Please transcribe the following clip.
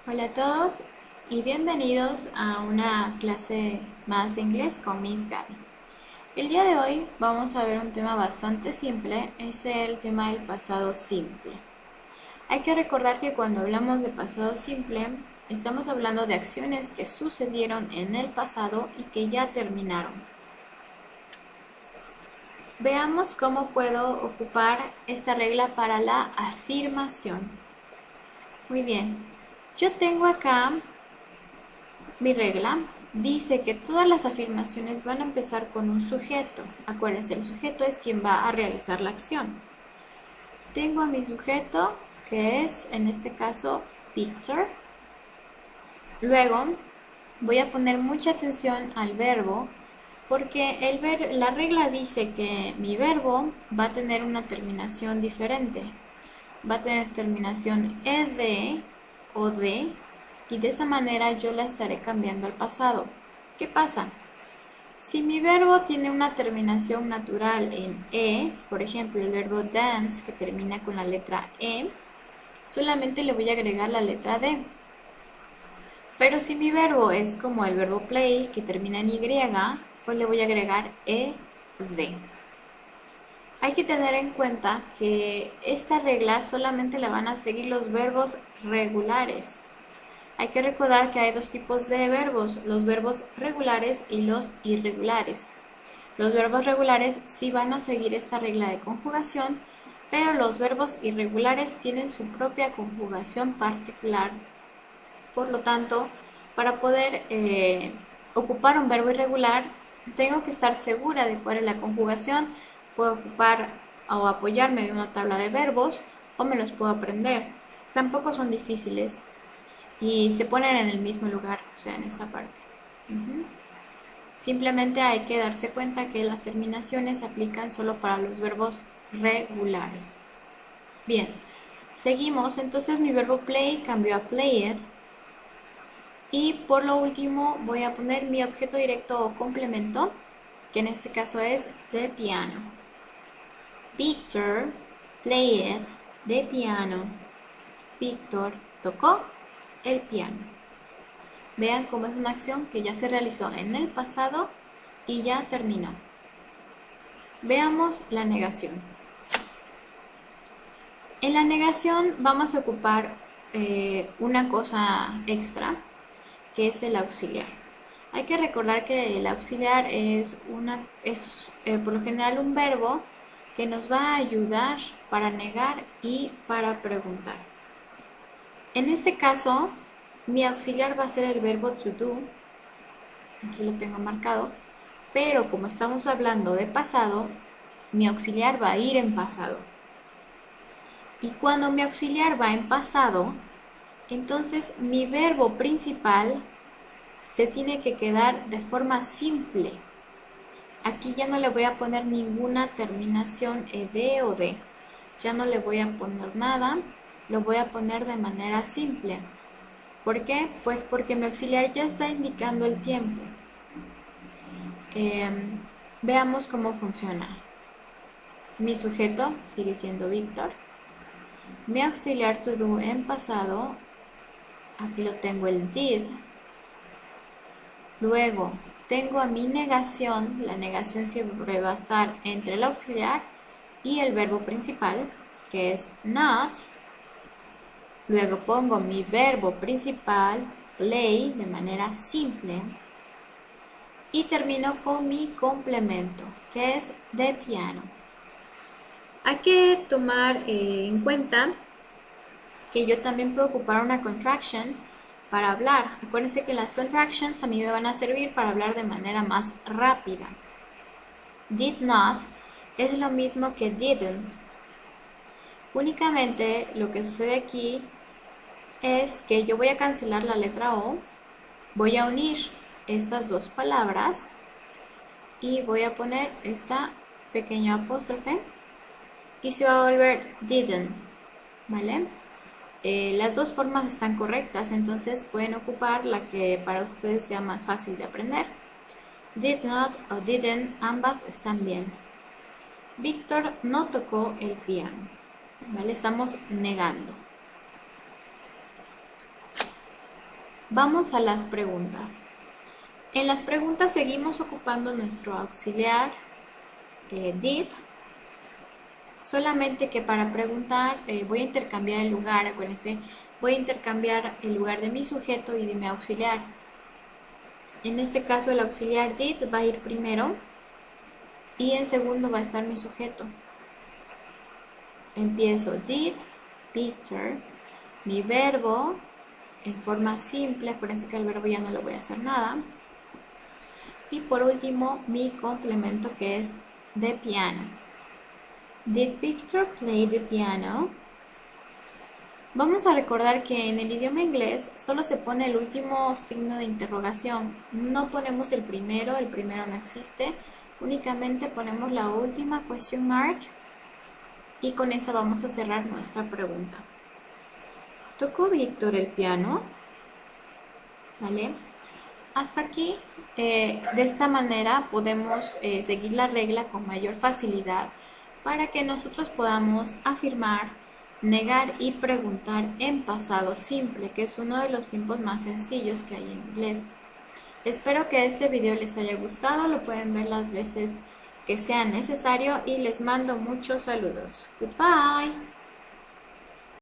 Hola a todos y bienvenidos a una clase más de inglés con Miss Gaby. El día de hoy vamos a ver un tema bastante simple, es el tema del pasado simple. Hay que recordar que cuando hablamos de pasado simple, estamos hablando de acciones que sucedieron en el pasado y que ya terminaron. Veamos cómo puedo ocupar esta regla para la afirmación. Muy bien, yo tengo acá mi regla. Dice que todas las afirmaciones van a empezar con un sujeto. Acuérdense, el sujeto es quien va a realizar la acción. Tengo a mi sujeto, que es, en este caso, Victor. Luego, voy a poner mucha atención al verbo, porque la regla dice que mi verbo va a tener una terminación diferente. Va a tener terminación ed o de, y de esa manera yo la estaré cambiando al pasado. ¿Qué pasa? Si mi verbo tiene una terminación natural en e, por ejemplo el verbo dance que termina con la letra e, solamente le voy a agregar la letra d. Pero si mi verbo es como el verbo play que termina en y, pues le voy a agregar ed. Hay que tener en cuenta que esta regla solamente la van a seguir los verbos regulares. Hay que recordar que hay dos tipos de verbos, los verbos regulares y los irregulares. Los verbos regulares sí van a seguir esta regla de conjugación, pero los verbos irregulares tienen su propia conjugación particular. Por lo tanto, para poder ocupar un verbo irregular, tengo que estar segura de cuál es la conjugación. Puedo ocupar o apoyarme de una tabla de verbos o me los puedo aprender. Tampoco son difíciles y se ponen en el mismo lugar, o sea, en esta parte. Simplemente hay que darse cuenta que las terminaciones se aplican solo para los verbos regulares. Bien, seguimos. Entonces mi verbo play cambió a played. Y por lo último voy a poner mi objeto directo o complemento, que en este caso es the piano. Victor played the piano. Víctor tocó el piano. Vean cómo es una acción que ya se realizó en el pasado y ya terminó. Veamos la negación. En la negación vamos a ocupar una cosa extra, que es el auxiliar. Hay que recordar que el auxiliar es por lo general un verbo que nos va a ayudar para negar y para preguntar. En este caso, mi auxiliar va a ser el verbo to do, aquí lo tengo marcado, pero como estamos hablando de pasado, mi auxiliar va a ir en pasado. Y cuando mi auxiliar va en pasado, entonces mi verbo principal se tiene que quedar de forma simple. Aquí ya no le voy a poner ninguna terminación ed o de. Ya no le voy a poner nada, lo voy a poner de manera simple. ¿Por qué? Pues porque mi auxiliar ya está indicando el tiempo. Veamos cómo funciona. Mi sujeto sigue siendo Víctor. Mi auxiliar to do en pasado, aquí lo tengo el did. Luego tengo a mi negación, la negación siempre va a estar entre el auxiliar y el verbo principal, que es not. Luego pongo mi verbo principal, play, de manera simple. Y termino con mi complemento, que es the piano. Hay que tomar en cuenta que yo también puedo ocupar una contraction para hablar. Acuérdense que las contractions a mí me van a servir para hablar de manera más rápida. Did not es lo mismo que didn't. Únicamente lo que sucede aquí es que yo voy a cancelar la letra O, voy a unir estas dos palabras y voy a poner esta pequeña apóstrofe y se va a volver didn't, ¿vale? Las dos formas están correctas, entonces pueden ocupar la que para ustedes sea más fácil de aprender. Did not o didn't, ambas están bien. Víctor no tocó el piano, ¿vale? Estamos negando. Vamos a las preguntas. En las preguntas seguimos ocupando nuestro auxiliar did, solamente que para preguntar voy a intercambiar el lugar, acuérdense, voy a intercambiar el lugar de mi sujeto y de mi auxiliar. En este caso el auxiliar did va a ir primero y en segundo va a estar mi sujeto. Empiezo did Victor, mi verbo en forma simple, acuérdense que el verbo ya no le voy a hacer nada. Y por último mi complemento, que es the piano. Did Victor play the piano? Vamos a recordar que en el idioma inglés solo se pone el último signo de interrogación. No ponemos el primero no existe. Únicamente ponemos la última question mark y con esa vamos a cerrar nuestra pregunta. ¿Tocó Víctor el piano? ¿Vale? Hasta aquí, de esta manera podemos seguir la regla con mayor facilidad para que nosotros podamos afirmar, negar y preguntar en pasado simple, que es uno de los tiempos más sencillos que hay en inglés. Espero que este video les haya gustado, lo pueden ver las veces que sea necesario y les mando muchos saludos. Goodbye.